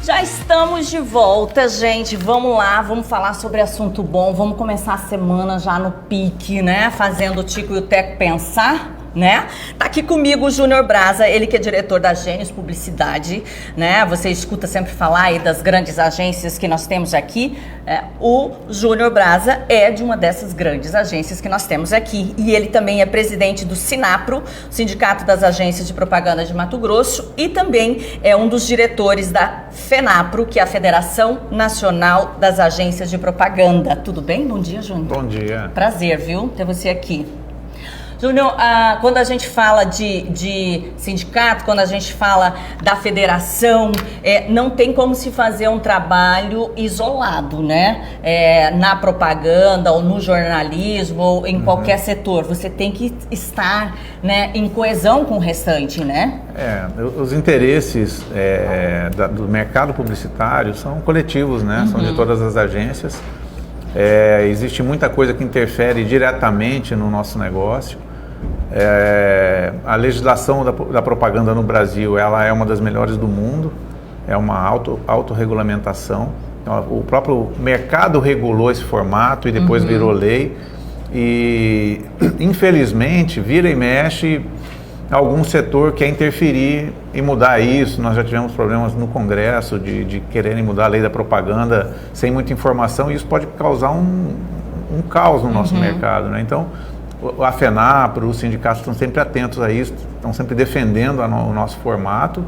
Já estamos de volta, gente. Vamos lá, vamos falar sobre assunto bom. Vamos começar a semana já no pique, né? Fazendo o Tico e o Teco pensar, né? Tá aqui comigo o Júnior Braza, ele que é diretor da Gênios Publicidade, né? Você escuta sempre falar aí das grandes agências que nós temos aqui. O Júnior Braza é de uma dessas grandes agências que nós temos aqui. E ele também é presidente do Sinapro, Sindicato das Agências de Propaganda de Mato Grosso, e também é um dos diretores da FENAPRO, que é a Federação Nacional das Agências de Propaganda. Tudo bem? Bom dia, Júnior. Bom dia. Prazer, viu, ter você aqui. Júnior, quando a gente fala de sindicato, quando a gente fala da federação, não tem como se fazer um trabalho isolado, né? Na propaganda, ou no jornalismo, ou em qualquer setor. Você tem que estar, né, em coesão com o restante, né? Os interesses do mercado publicitário são coletivos, né? São de todas as agências. Existe muita coisa que interfere diretamente no nosso negócio. A legislação da propaganda no Brasil, ela é uma das melhores do mundo, é uma autorregulamentação. O próprio mercado regulou esse formato e depois virou lei. E, infelizmente, vira e mexe, algum setor quer interferir e mudar isso. Nós já tivemos problemas no Congresso de quererem mudar a lei da propaganda sem muita informação, e isso pode causar um caos no nosso mercado, né? Então, a FENAPRO, os sindicatos estão sempre atentos a isso, estão sempre defendendo o nosso formato,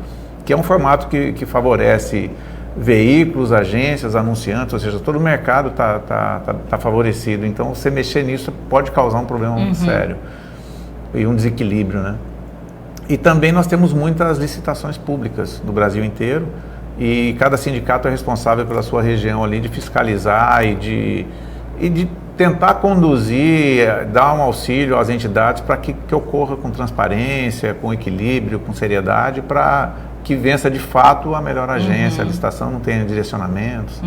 que é um formato que favorece veículos, agências, anunciantes, ou seja, todo o mercado está favorecido. Então, você mexer nisso pode causar um problema muito sério e um desequilíbrio, né? E também nós temos muitas licitações públicas no Brasil inteiro, e cada sindicato é responsável pela sua região ali de fiscalizar e de tentar conduzir, dar um auxílio às entidades para que ocorra com transparência, com equilíbrio, com seriedade, para que vença de fato a melhor agência, a licitação não tenha direcionamentos.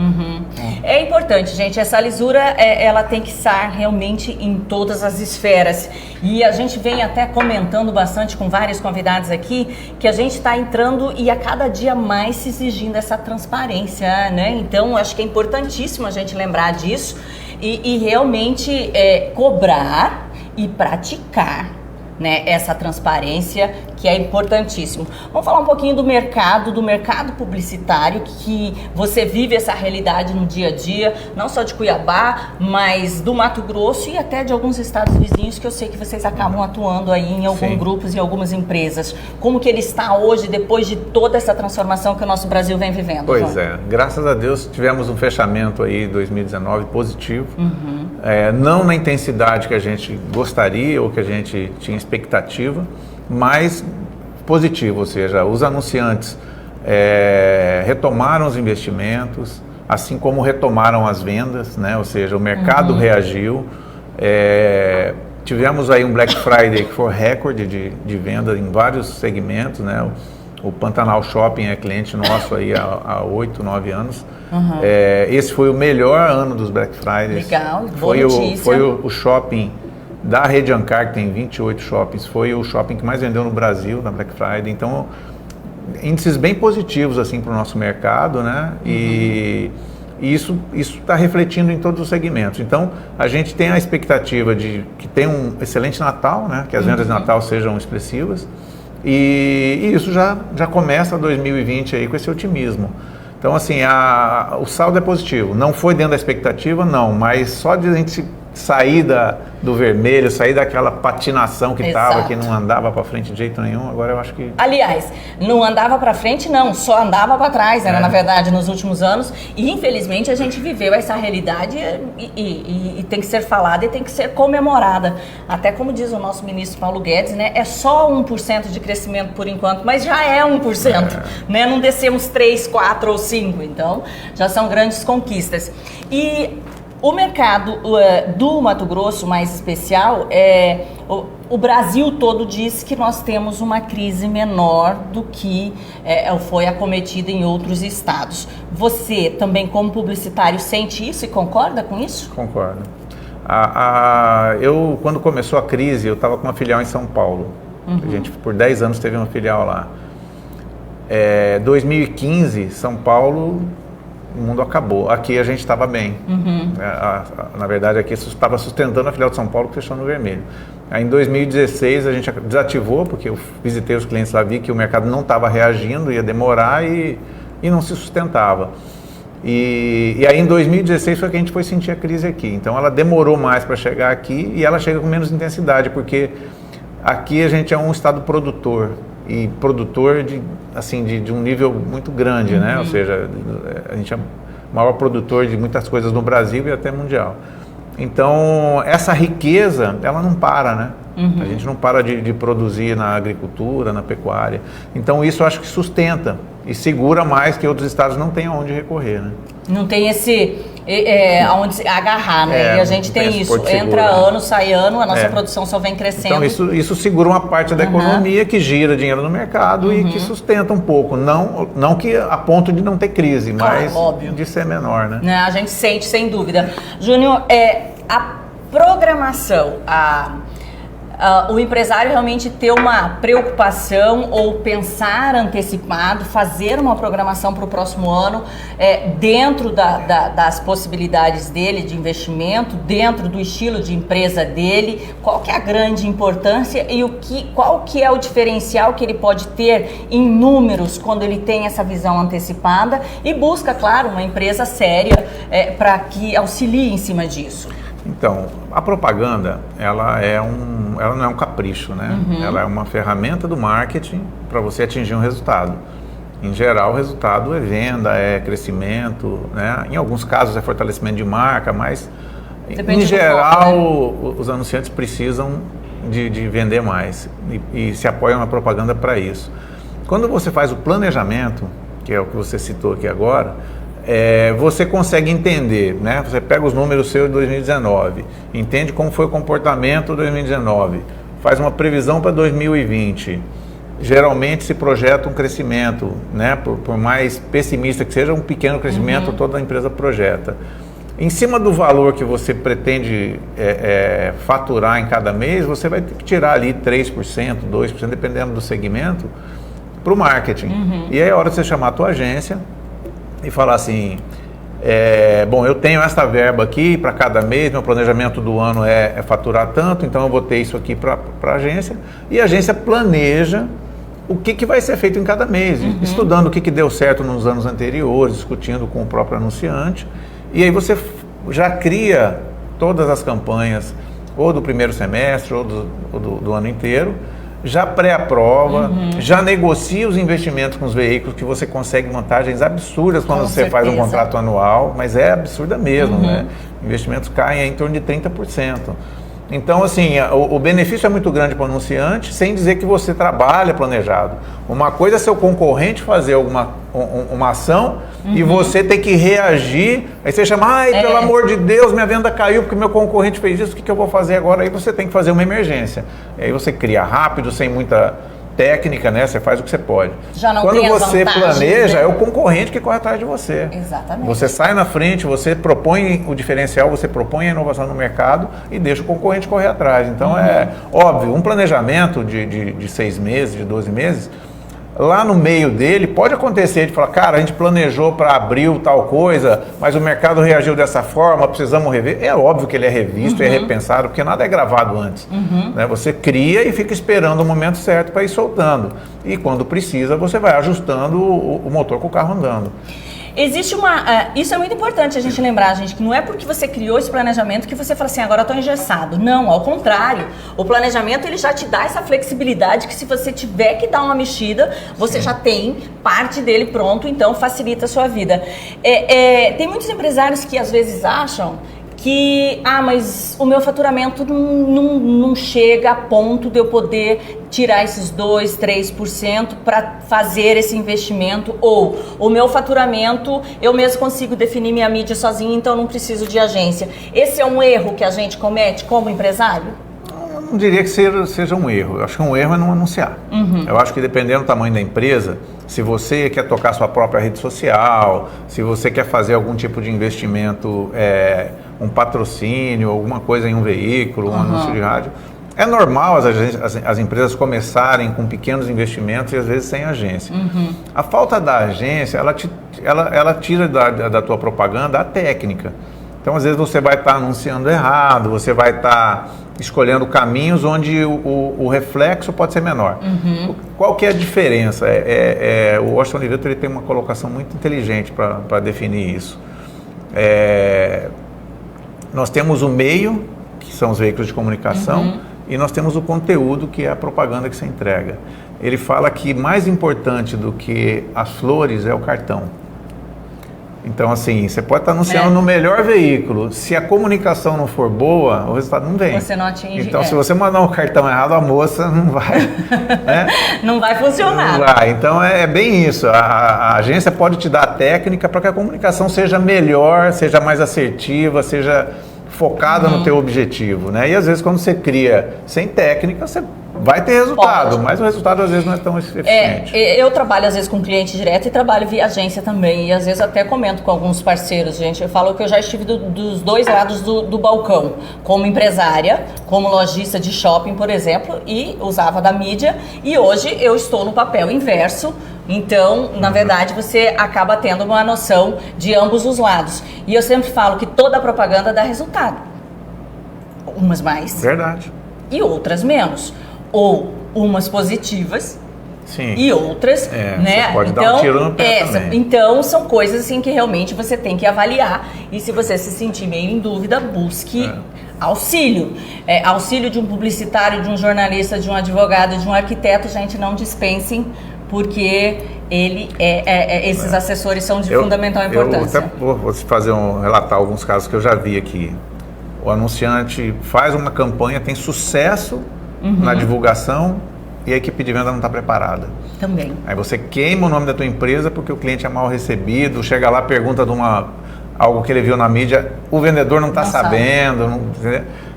É importante, gente, essa lisura ela tem que estar realmente em todas as esferas, e a gente vem até comentando bastante com vários convidados aqui, que a gente está entrando e a cada dia mais se exigindo essa transparência, né? Então, acho que é importantíssimo a gente lembrar disso e realmente cobrar e praticar, né, essa transparência, que é importantíssimo. Vamos falar um pouquinho do mercado publicitário, que você vive essa realidade no dia a dia, não só de Cuiabá, mas do Mato Grosso e até de alguns estados vizinhos, que eu sei que vocês acabam atuando aí em alguns grupos e algumas empresas. Como que ele está hoje, depois de toda essa transformação que o nosso Brasil vem vivendo? Pois graças a Deus tivemos um fechamento aí em 2019 positivo, não na intensidade que a gente gostaria ou que a gente tinha expectativa, mas positivo, ou seja, os anunciantes retomaram os investimentos, assim como retomaram as vendas, né? Ou seja, o mercado reagiu. Tivemos aí um Black Friday que foi recorde de venda em vários segmentos, né? O Pantanal Shopping é cliente nosso aí há 8, 9 anos. Esse foi o melhor ano dos Black Fridays. Legal, boa notícia. Foi o shopping da Rede Ancar, que tem 28 shoppings, foi o shopping que mais vendeu no Brasil na Black Friday. Então, índices bem positivos assim para o nosso mercado, né? E isso está refletindo em todos os segmentos. Então, a gente tem a expectativa de que tenha um excelente Natal, né? Que as vendas de Natal sejam expressivas. E isso já começa 2020 aí com esse otimismo. Então, assim, o saldo é positivo. Não foi dentro da expectativa, não, mas só de a gente sair do vermelho, sair daquela patinação que estava, que não andava para frente de jeito nenhum, agora eu acho que... Aliás, não andava para frente não, só andava para trás, na verdade, nos últimos anos, e infelizmente a gente viveu essa realidade e tem que ser falada e tem que ser comemorada. Até como diz o nosso ministro Paulo Guedes, né, é só 1% de crescimento por enquanto, mas já é 1%, né, não descemos 3, 4 ou 5, então já são grandes conquistas. E o mercado do Mato Grosso, mais especial, o Brasil todo diz que nós temos uma crise menor do que foi acometida em outros estados. Você também, como publicitário, sente isso e concorda com isso? Concordo. Quando começou a crise, eu estava com uma filial em São Paulo. A gente, por 10 anos, teve uma filial lá. 2015, São Paulo, o mundo acabou. Aqui a gente estava bem. Na verdade, aqui estava sustentando a filial de São Paulo, que fechou no vermelho. Aí, em 2016, a gente desativou, porque eu visitei os clientes lá, vi que o mercado não estava reagindo, ia demorar e não se sustentava. E aí, em 2016, foi que a gente foi sentir a crise aqui. Então, ela demorou mais para chegar aqui e ela chega com menos intensidade, porque aqui a gente é um estado produtor. E produtor de um nível muito grande, né? Ou seja, a gente é o maior produtor de muitas coisas no Brasil e até mundial. Então, essa riqueza, ela não para, né? A gente não para de produzir na agricultura, na pecuária. Então, isso eu acho que sustenta e segura mais que outros estados não tenham onde recorrer, né? Não tem aonde se agarrar, né? E a gente tem isso. Entra ano, sai ano, a nossa produção só vem crescendo. Então, isso segura uma parte da economia que gira dinheiro no mercado e que sustenta um pouco. Não que a ponto de não ter crise, mas óbvio, de ser menor, né? A gente sente, sem dúvida. Júnior, a programação, o empresário realmente ter uma preocupação ou pensar antecipado, fazer uma programação para o próximo ano, dentro das possibilidades dele de investimento, dentro do estilo de empresa dele, qual que é a grande importância e qual que é o diferencial que ele pode ter em números quando ele tem essa visão antecipada e busca, claro, uma empresa séria para que auxilie em cima disso. Então, a propaganda, ela não é um capricho, né? Ela é uma ferramenta do marketing para você atingir um resultado. Em geral, o resultado é venda, é crescimento, né? Em alguns casos é fortalecimento de marca, mas em geral os anunciantes precisam de vender mais e se apoiam na propaganda para isso. Quando você faz o planejamento, que é o que você citou aqui agora, você consegue entender, né? Você pega os números seus de 2019, entende como foi o comportamento de 2019, faz uma previsão para 2020. Geralmente se projeta um crescimento, né? Por mais pessimista que seja, um pequeno crescimento toda a empresa projeta. Em cima do valor que você pretende faturar em cada mês, você vai ter que tirar ali 3%, 2%, dependendo do segmento, para o marketing. E aí é hora de você chamar a tua agência e falar assim, bom, eu tenho essa verba aqui para cada mês, meu planejamento do ano é faturar tanto, então eu vou ter isso aqui para a agência, e a agência planeja o que vai ser feito em cada mês, estudando o que deu certo nos anos anteriores, discutindo com o próprio anunciante, e aí você já cria todas as campanhas, ou do primeiro semestre, ou do ano inteiro, já pré-aprova, já negocia os investimentos com os veículos, que você consegue vantagens absurdas quando você faz um contrato anual, mas é absurda mesmo, né? Investimentos caem em torno de 30%. Então, assim, o benefício é muito grande para o anunciante, sem dizer que você trabalha planejado. Uma coisa é seu concorrente fazer uma ação e você ter que reagir, aí você chama, pelo amor de Deus, minha venda caiu porque meu concorrente fez isso, o que eu vou fazer agora? Aí você tem que fazer uma emergência. Aí você cria rápido, sem muita técnica, né? Você faz o que você pode. Já não Quando tem você planeja, né? É o concorrente que corre atrás de você. Exatamente. Você sai na frente, você propõe o diferencial, você propõe a inovação no mercado e deixa o concorrente correr atrás. Então, é óbvio, um planejamento de 6 meses, de 12 meses, lá no meio dele, pode acontecer de falar, cara, a gente planejou para abril tal coisa, mas o mercado reagiu dessa forma, precisamos rever. É óbvio que ele é revisto, é repensado, porque nada é gravado antes. Né? Você cria e fica esperando o momento certo para ir soltando. E quando precisa, você vai ajustando o motor com o carro andando. Existe isso é muito importante a gente lembrar, gente, que não é porque você criou esse planejamento que você fala assim, agora eu estou engessado. Não, ao contrário. O planejamento, ele já te dá essa flexibilidade que se você tiver que dar uma mexida, você já tem parte dele pronto, então facilita a sua vida. Tem muitos empresários que às vezes acham que, mas o meu faturamento não chega a ponto de eu poder tirar esses 2%, 3% para fazer esse investimento, ou o meu faturamento, eu mesmo consigo definir minha mídia sozinho, então não preciso de agência. Esse é um erro que a gente comete como empresário? Eu não diria que seja um erro. Eu acho que um erro é não anunciar. Eu acho que dependendo do tamanho da empresa, se você quer tocar sua própria rede social, se você quer fazer algum tipo de investimento, um patrocínio, alguma coisa em um veículo, um anúncio de rádio, É normal as empresas começarem com pequenos investimentos e às vezes sem agência. A falta da agência, ela tira da tua propaganda a técnica. Então, às vezes você vai estar anunciando errado, você vai estar escolhendo caminhos onde o reflexo pode ser menor. Qual que é a diferença? O Washington Oliveto ele tem uma colocação muito inteligente para definir isso. Nós temos o meio, que são os veículos de comunicação, e nós temos o conteúdo, que é a propaganda que você entrega. Ele fala que mais importante do que as flores é o cartão. Então, assim, você pode estar anunciando no melhor veículo. Se a comunicação não for boa, o resultado não vem. Você não atinge. Então, se você mandar um cartão errado, a moça não vai. Né? Não vai funcionar. Não vai. Então, é bem isso. A agência pode te dar a técnica para que a comunicação seja melhor, seja mais assertiva, seja focada no teu objetivo, né? E às vezes, quando você cria sem técnica, você vai ter resultado, mas o resultado às vezes não é tão eficiente. Eu trabalho às vezes com cliente direto e trabalho via agência também, e às vezes até comento com alguns parceiros, gente. Eu falo que eu já estive dos dois lados do balcão, como empresária, como lojista de shopping, por exemplo, e usava da mídia, e hoje eu estou no papel inverso. Então, na verdade, você acaba tendo uma noção de ambos os lados. E eu sempre falo que toda propaganda dá resultado. Umas mais. Verdade. E outras menos. Ou umas positivas. Sim. E outras, né? Você pode dar um tiro no pé também. Então, são coisas assim que realmente você tem que avaliar. E se você se sentir meio em dúvida, busque auxílio. Auxílio de um publicitário, de um jornalista, de um advogado, de um arquiteto, gente, não dispensem, porque esses assessores são de fundamental importância. Eu até vou relatar alguns casos que eu já vi aqui. O anunciante faz uma campanha, tem sucesso na divulgação e a equipe de venda não está preparada. Também. Aí você queima o nome da tua empresa porque o cliente é mal recebido, chega lá, pergunta de algo que ele viu na mídia, o vendedor não está sabendo.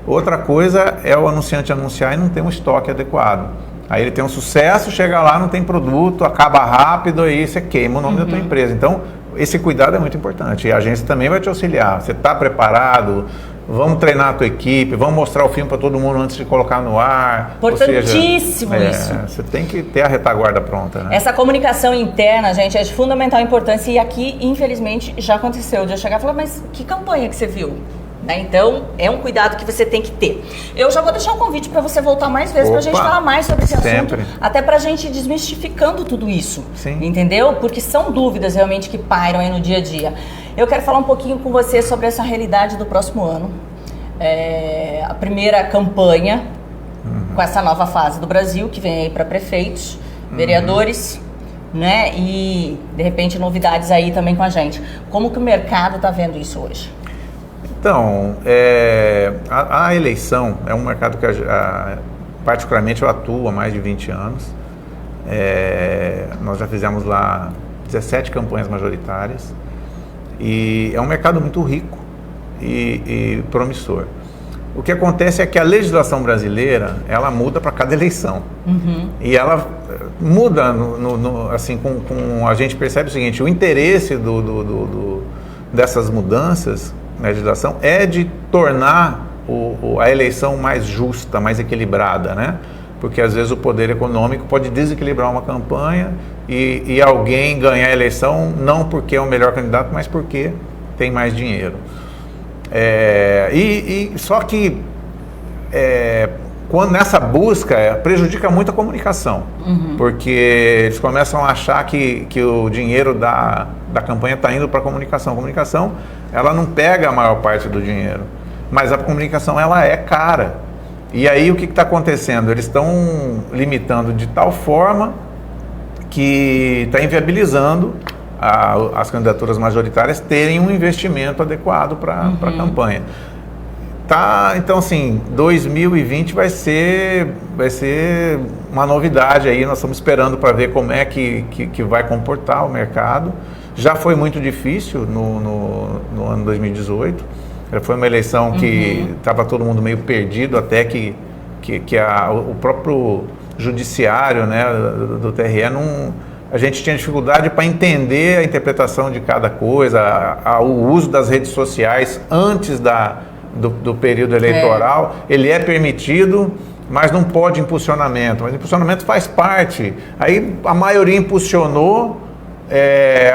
Outra coisa é o anunciante anunciar e não ter um estoque adequado. Aí ele tem um sucesso, chega lá, não tem produto, acaba rápido, aí você queima o nome da tua empresa. Então, esse cuidado é muito importante. E a agência também vai te auxiliar. Você está preparado? Vamos treinar a tua equipe, vamos mostrar o filme para todo mundo antes de colocar no ar. Importantíssimo isso. Você tem que ter a retaguarda pronta, né? Essa comunicação interna, gente, é de fundamental importância. E aqui, infelizmente, já aconteceu de eu chegar e falar, mas que campanha que você viu? Né? Então, é um cuidado que você tem que ter. Eu já vou deixar um convite para você voltar mais vezes para a gente falar mais sobre esse assunto, até para a gente ir desmistificando tudo isso, entendeu? Porque são dúvidas realmente que pairam aí no dia a dia. Eu quero falar um pouquinho com você sobre essa realidade do próximo ano. A primeira campanha com essa nova fase do Brasil, que vem aí para prefeitos, vereadores, né? E, de repente, novidades aí também com a gente. Como que o mercado está vendo isso hoje? Então, a eleição é um mercado que particularmente eu atuo há mais de 20 anos. Nós já fizemos lá 17 campanhas majoritárias e é um mercado muito rico e promissor. O que acontece é que a legislação brasileira, ela muda para cada eleição. E ela muda, assim, com a gente percebe o seguinte, o interesse dessas mudanças na legislação é de tornar a eleição mais justa, mais equilibrada, né? Porque às vezes o poder econômico pode desequilibrar uma campanha e alguém ganhar a eleição não porque é o melhor candidato, mas porque tem mais dinheiro. Só que quando nessa busca prejudica muito a comunicação, porque eles começam a achar que o dinheiro da campanha está indo para a comunicação. A comunicação, ela não pega a maior parte do dinheiro, mas a comunicação, ela é cara. E aí o que está acontecendo? Eles estão limitando de tal forma que está inviabilizando as candidaturas majoritárias terem um investimento adequado para a campanha. Então, assim, 2020 vai ser uma novidade aí, nós estamos esperando para ver como é que vai comportar o mercado. Já foi muito difícil no ano 2018, foi uma eleição que estava todo mundo meio perdido, até que o próprio judiciário, né, do TRE, a gente tinha dificuldade para entender a interpretação de cada coisa, o uso das redes sociais antes do período eleitoral, ele é permitido, mas não pode impulsionamento. Mas impulsionamento faz parte. Aí a maioria impulsionou,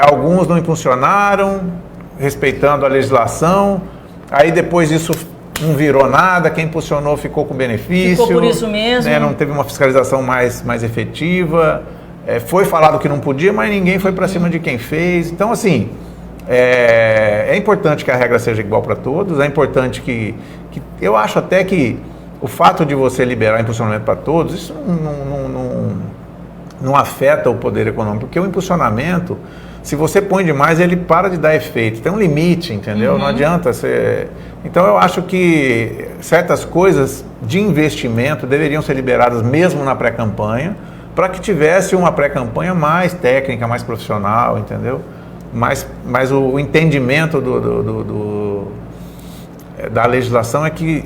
alguns não impulsionaram, respeitando a legislação. Aí depois isso não virou nada, quem impulsionou ficou com benefício. Ficou por isso mesmo. Não teve uma fiscalização mais efetiva. Foi falado que não podia, mas ninguém foi para cima de quem fez. Então, assim, é importante que a regra seja igual para todos. É importante que eu acho até que o fato de você liberar impulsionamento para todos, isso não afeta o poder econômico, porque o impulsionamento, se você põe demais, ele para de dar efeito. Tem um limite, entendeu? Não adianta você... Então, eu acho que certas coisas de investimento deveriam ser liberadas mesmo na pré-campanha, para que tivesse uma pré-campanha mais técnica, mais profissional, entendeu? Mas o entendimento da legislação é que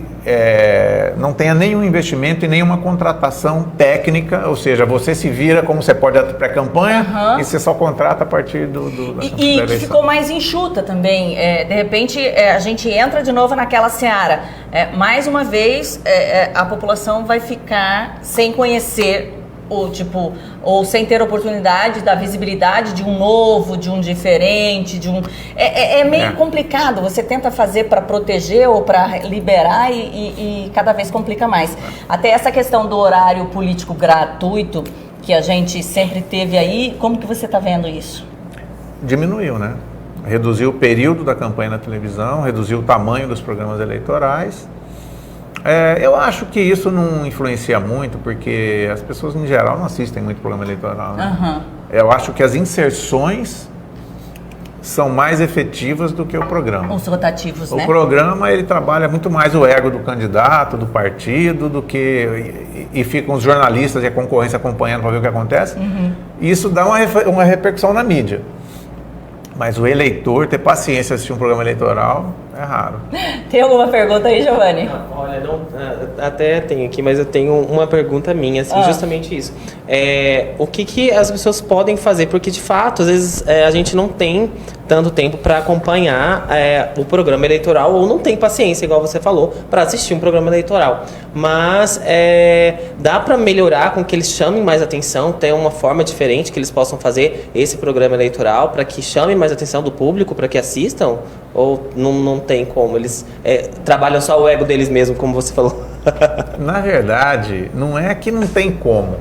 não tenha nenhum investimento e nenhuma contratação técnica, ou seja, você se vira como você pode na pré-campanha e você só contrata a partir da E que ficou mais enxuta também. De repente, a gente entra de novo naquela seara. Mais uma vez, a população vai ficar sem conhecer ou sem ter oportunidade da visibilidade de um novo, de um diferente, é meio complicado. Você tenta fazer para proteger ou para liberar e cada vez complica mais. Até essa questão do horário político gratuito que a gente sempre teve aí, como que você está vendo isso? Diminuiu, né? Reduziu o período da campanha na televisão, reduziu o tamanho dos programas eleitorais. Eu acho que isso não influencia muito, porque as pessoas, em geral, não assistem muito programa eleitoral, né? Eu acho que as inserções são mais efetivas do que o programa. Os rotativos, né? O programa, ele trabalha muito mais o ego do candidato, do partido, do que... E ficam os jornalistas e a concorrência acompanhando para ver o que acontece. E isso dá uma repercussão na mídia. Mas o eleitor ter paciência de assistir um programa eleitoral é raro. Tem alguma pergunta aí, Giovanni? Olha, até tenho aqui, mas eu tenho uma pergunta minha, assim, justamente isso. O que as pessoas podem fazer? Porque, de fato, às vezes a gente não tem tanto tempo para acompanhar o programa eleitoral, ou não tem paciência, igual você falou, para assistir um programa eleitoral. Mas dá para melhorar com que eles chamem mais atenção, tem uma forma diferente que eles possam fazer esse programa eleitoral para que chame mais atenção do público, para que assistam? Ou não tem como? Eles trabalham só o ego deles mesmo, como você falou? Na verdade, não é que não tem como.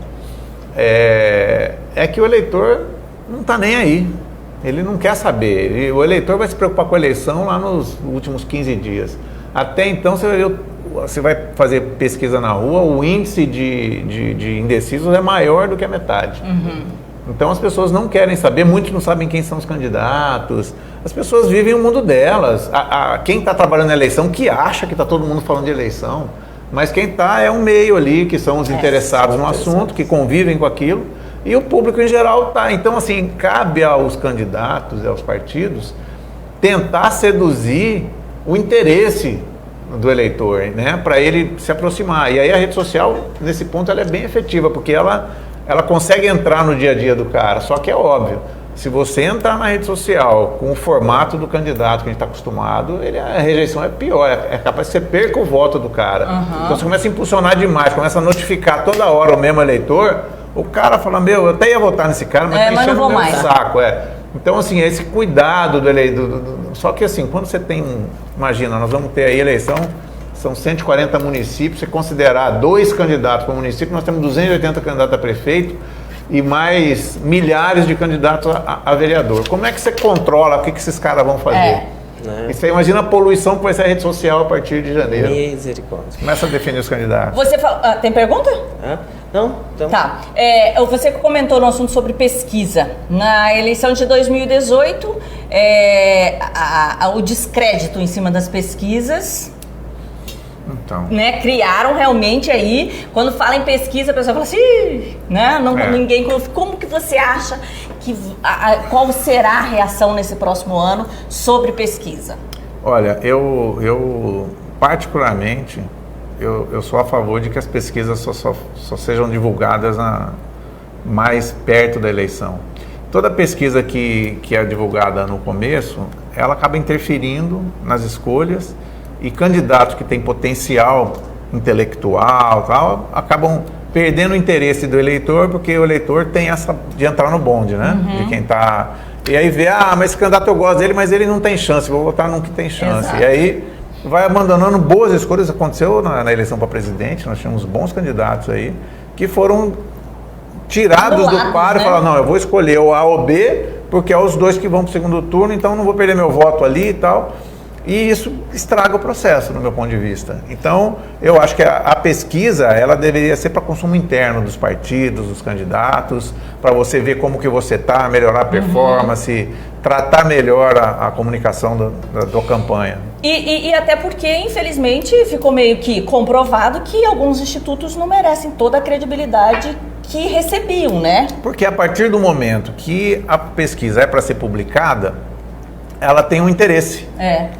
É que o eleitor não está nem aí. Ele não quer saber. O eleitor vai se preocupar com a eleição lá nos últimos 15 dias. Até então, você vai fazer pesquisa na rua, o índice de indecisos é maior do que a metade. Então as pessoas não querem saber, muitos não sabem quem são os candidatos. As pessoas vivem o mundo delas. Quem está trabalhando na eleição, que acha que está todo mundo falando de eleição, mas quem está é um meio ali, que são os interessados no assunto, que convivem com aquilo, e o público em geral está. Então, assim, cabe aos candidatos e aos partidos tentar seduzir o interesse do eleitor, né, para ele se aproximar. E aí a rede social, nesse ponto, ela é bem efetiva, porque ela consegue entrar no dia a dia do cara. Só que é óbvio, se você entrar na rede social com o formato do candidato que a gente está acostumado, a rejeição é pior, é capaz que você perca o voto do cara. Então você começa a impulsionar demais, começa a notificar toda hora o mesmo eleitor, o cara fala, eu até ia votar nesse cara, mas tá enchendo o meu saco. Então, assim, esse cuidado do eleitor. Só que, assim, quando você tem imagina, nós vamos ter aí eleição, são 140 municípios, se considerar 2 candidatos para o município, nós temos 280 candidatos a prefeito e mais milhares de candidatos a vereador. Como é que você controla o que esses caras vão fazer? E você imagina a poluição que vai ser a rede social a partir de janeiro. Misericórdia. Começa a definir os candidatos. Você fala, tem pergunta? Não? Então... Tá. Você comentou no assunto sobre pesquisa. Na eleição de 2018, o descrédito em cima das pesquisas... Então. Né, criaram realmente aí, quando fala em pesquisa, a pessoa fala assim, né, ninguém... Como que você acha que qual será a reação nesse próximo ano sobre pesquisa? Olha, eu particularmente, eu sou a favor de que as pesquisas só sejam divulgadas mais perto da eleição. Toda pesquisa que é divulgada no começo, ela acaba interferindo nas escolhas, e candidatos que têm potencial intelectual, tal, acabam perdendo o interesse do eleitor, porque o eleitor tem essa de entrar no bonde, né? De quem está... E aí vê, mas esse candidato eu gosto dele, mas ele não tem chance, vou votar num que tem chance. Exato. E aí vai abandonando boas escolhas. Aconteceu na eleição para presidente, nós tínhamos bons candidatos aí, que foram tirados do páreo, e falaram, não, eu vou escolher o A ou B, porque é os dois que vão para o segundo turno, então não vou perder meu voto ali e tal. E isso estraga o processo, no meu ponto de vista. Então, eu acho que a pesquisa, ela deveria ser para consumo interno dos partidos, dos candidatos, para você ver como que você está, melhorar a performance, tratar melhor a comunicação da campanha. E até porque, infelizmente, ficou meio que comprovado que alguns institutos não merecem toda a credibilidade que recebiam, né? Porque a partir do momento que a pesquisa é para ser publicada, ela tem um interesse.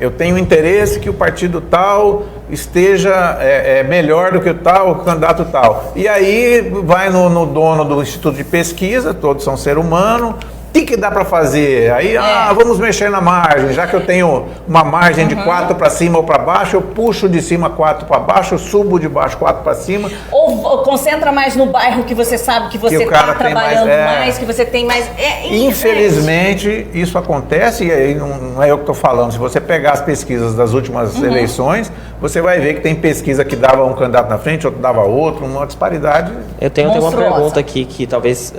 Eu tenho interesse que o partido tal esteja melhor do que o tal, o candidato tal. E aí vai no dono do Instituto de Pesquisa, todos são ser humano, o que dá para fazer? Aí, vamos mexer na margem, já que eu tenho uma margem de 4 para cima ou para baixo, eu puxo de cima 4 para baixo, eu subo de baixo 4 para cima. Ou concentra mais no bairro que você sabe que você está trabalhando mais, que você tem mais... Infelizmente, isso acontece, e aí não é eu que estou falando. Se você pegar as pesquisas das últimas eleições, você vai ver que tem pesquisa que dava um candidato na frente, outro dava outro, uma disparidade. Eu tenho uma pergunta aqui que talvez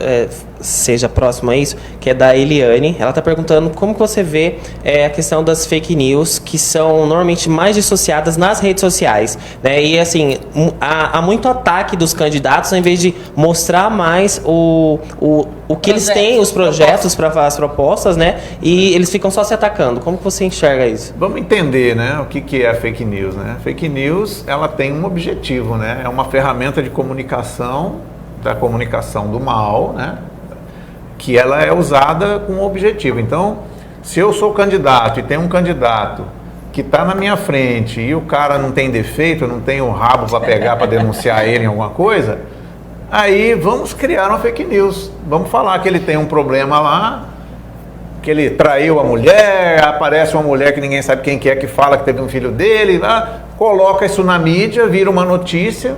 seja próxima a isso, que é da Eliane. Ela está perguntando como que você vê a questão das fake news, que são normalmente mais dissociadas nas redes sociais, né? E assim, há muito ataque dos candidatos, ao invés de mostrar mais o que eles têm, os projetos para as propostas, né? E eles ficam só se atacando. Como que você enxerga isso? Vamos entender, né, o que é a fake news, né? Fake news, ela tem um objetivo, né? É uma ferramenta de comunicação, da comunicação do mal, né? Que ela é usada com um objetivo. Então, se eu sou candidato e tem um candidato que está na minha frente e o cara não tem defeito, não tem o rabo para pegar para denunciar ele em alguma coisa, aí vamos criar uma fake news. Vamos falar que ele tem um problema lá, que ele traiu a mulher, aparece uma mulher que ninguém sabe quem que é, que fala que teve um filho dele, lá, coloca isso na mídia, vira uma notícia.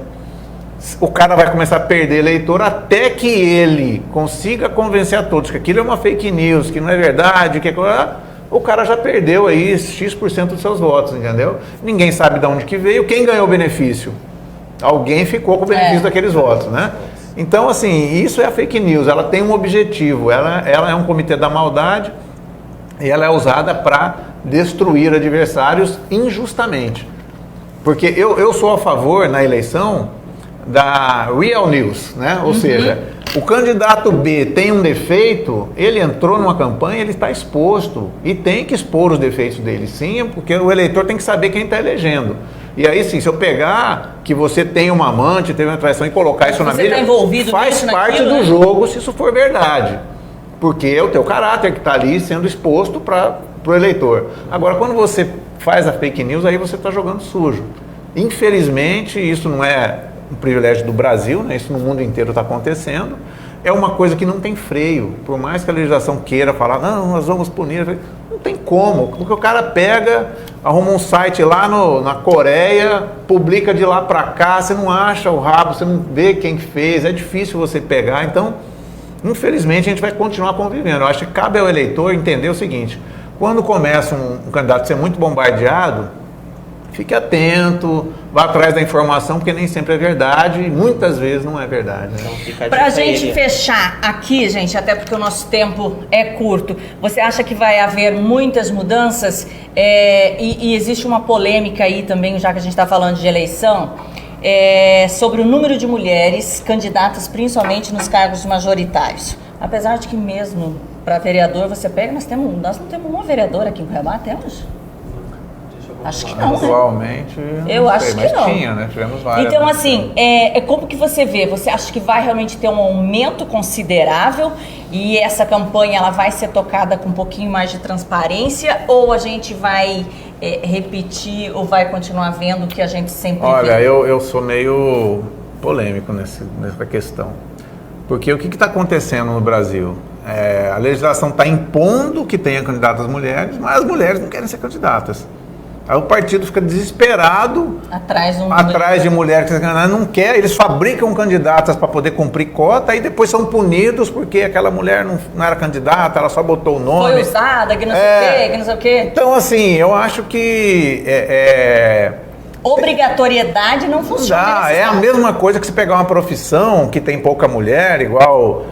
O cara vai começar a perder eleitor até que ele consiga convencer a todos que aquilo é uma fake news, que não é verdade, que o cara já perdeu aí X% dos seus votos, entendeu? Ninguém sabe de onde que veio, quem ganhou o benefício? Alguém ficou com o benefício daqueles votos, né? Então, assim, isso é a fake news, ela tem um objetivo, ela é um comitê da maldade e ela é usada para destruir adversários injustamente. Porque eu sou a favor, na eleição, da real news, né? Ou seja, o candidato B tem um defeito, ele entrou numa campanha, ele está exposto e tem que expor os defeitos dele, sim, porque o eleitor tem que saber quem está elegendo. E aí sim, se eu pegar que você tem uma amante, teve uma traição e colocar isso na mídia, faz parte do jogo, se isso for verdade. Porque é o teu caráter que está ali sendo exposto para o eleitor. Agora, quando você faz a fake news, aí você está jogando sujo. Infelizmente, isso não é um privilégio do Brasil, né? Isso no mundo inteiro está acontecendo. É uma coisa que não tem freio. Por mais que a legislação queira falar, não, nós vamos punir, não tem como. Porque o cara pega, arruma um site lá na Coreia, publica de lá para cá, você não acha o rabo, você não vê quem fez, é difícil você pegar. Então, infelizmente, a gente vai continuar convivendo. Eu acho que cabe ao eleitor entender o seguinte, quando começa um candidato a ser muito bombardeado, fique atento, vá atrás da informação, porque nem sempre é verdade e muitas vezes não é verdade. Né? Para a gente fechar aqui, gente, até porque o nosso tempo é curto, você acha que vai haver muitas mudanças? E existe uma polêmica aí também, já que a gente está falando de eleição, sobre o número de mulheres candidatas, principalmente nos cargos majoritários. Apesar de que mesmo para vereador você pega, nós não temos uma vereadora aqui em Cuiabá, temos? Acho que não, atualmente, né? Eu acho que não. Tinha, né? Tivemos várias. Então, assim, como que você vê? Você acha que vai realmente ter um aumento considerável e essa campanha ela vai ser tocada com um pouquinho mais de transparência ou a gente vai repetir ou vai continuar vendo o que a gente sempre vê? Olha, eu sou meio polêmico nessa questão. Porque o que está acontecendo no Brasil? A legislação está impondo que tenha candidatas mulheres, mas as mulheres não querem ser candidatas. Aí o partido fica desesperado atrás de mulher que não quer, eles fabricam candidatas para poder cumprir cota e depois são punidos porque aquela mulher não era candidata, ela só botou o nome. Foi usada, que não sei o quê, que não sei o quê. Então, assim, eu acho que obrigatoriedade não funciona. É a mesma coisa que se pegar uma profissão que tem pouca mulher, igual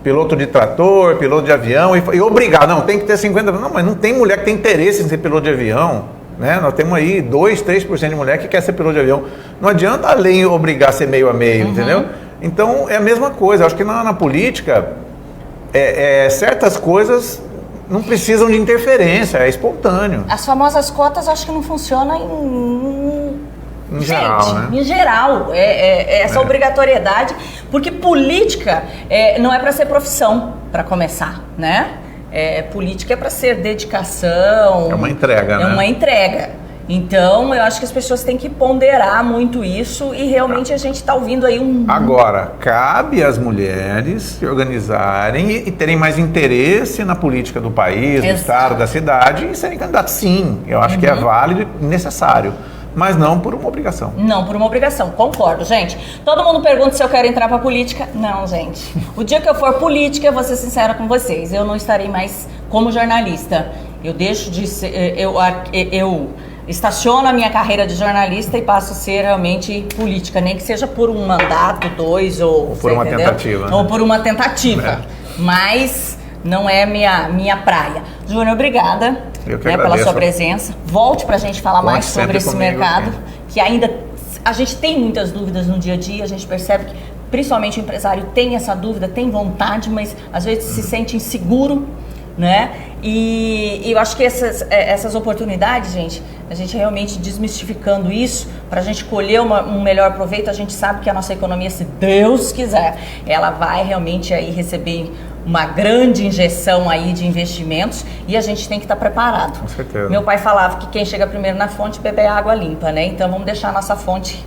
piloto de trator, piloto de avião, e obrigar, não, tem que ter 50%. Não, mas não tem mulher que tem interesse em ser piloto de avião. Né? Nós temos aí 2, 3% de mulher que quer ser piloto de avião. Não adianta a lei obrigar a ser meio a meio, entendeu? Então, é a mesma coisa. Eu acho que na política, certas coisas não precisam de interferência, é espontâneo. As famosas cotas, eu acho que não funcionam em geral, né? Em geral, essa obrigatoriedade, porque política não é para ser profissão, para começar, né? Política é para ser dedicação. É uma entrega, né? É uma entrega. Então, eu acho que as pessoas têm que ponderar muito isso e realmente a gente está ouvindo aí Agora, cabe às mulheres se organizarem e terem mais interesse na política do país, do estado, da cidade e serem candidatos, sim. Eu acho que é válido e necessário. Mas não por uma obrigação. Não por uma obrigação, concordo, gente. Todo mundo pergunta se eu quero entrar pra política. Não, gente. O dia que eu for política, eu vou ser sincera com vocês, eu não estarei mais como jornalista. Eu deixo de ser... Eu estaciono a minha carreira de jornalista e passo a ser realmente política. Nem que seja por um mandato, 2 ou... por uma tentativa. Ou por uma tentativa. Mas não é minha praia. Júnior, obrigada. Pela sua presença. Volte para a gente falar mais sobre esse mercado, que ainda a gente tem muitas dúvidas no dia a dia, a gente percebe que principalmente o empresário tem essa dúvida, tem vontade, mas às vezes se sente inseguro, né? E eu acho que essas oportunidades, gente, a gente realmente desmistificando isso, para a gente colher um melhor proveito, a gente sabe que a nossa economia, se Deus quiser, ela vai realmente aí receber uma grande injeção aí de investimentos e a gente tem que estar preparado. Com certeza. Meu pai falava que quem chega primeiro na fonte bebe água limpa, né? Então vamos deixar a nossa fonte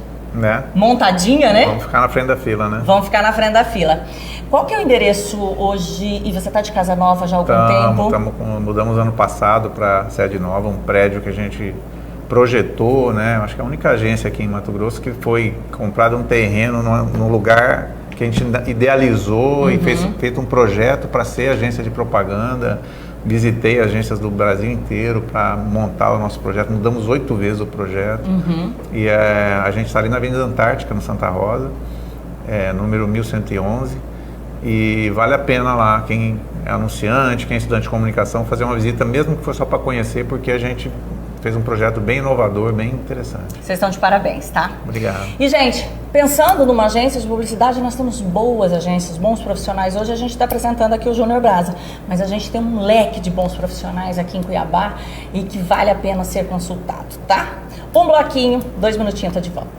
montadinha, né? Vamos ficar na frente da fila, né? Vamos ficar na frente da fila. Qual que é o endereço hoje? E você está de casa nova já há algum tempo? Mudamos ano passado para sede nova, um prédio que a gente projetou, né? Acho que é a única agência aqui em Mato Grosso que foi comprado um terreno num lugar que a gente idealizou e feito um projeto para ser agência de propaganda. Visitei agências do Brasil inteiro para montar o nosso projeto. Mudamos 8 vezes o projeto. E a gente está ali na Avenida Antártica, no Santa Rosa, número 1111. E vale a pena lá, quem é anunciante, quem é estudante de comunicação, fazer uma visita, mesmo que for só para conhecer, porque a gente fez um projeto bem inovador, bem interessante. Vocês estão de parabéns, tá? Obrigado. E, gente, pensando numa agência de publicidade, nós temos boas agências, bons profissionais. Hoje a gente está apresentando aqui o Júnior Brasa, mas a gente tem um leque de bons profissionais aqui em Cuiabá e que vale a pena ser consultado, tá? Um bloquinho, 2 minutinhos, tô de volta.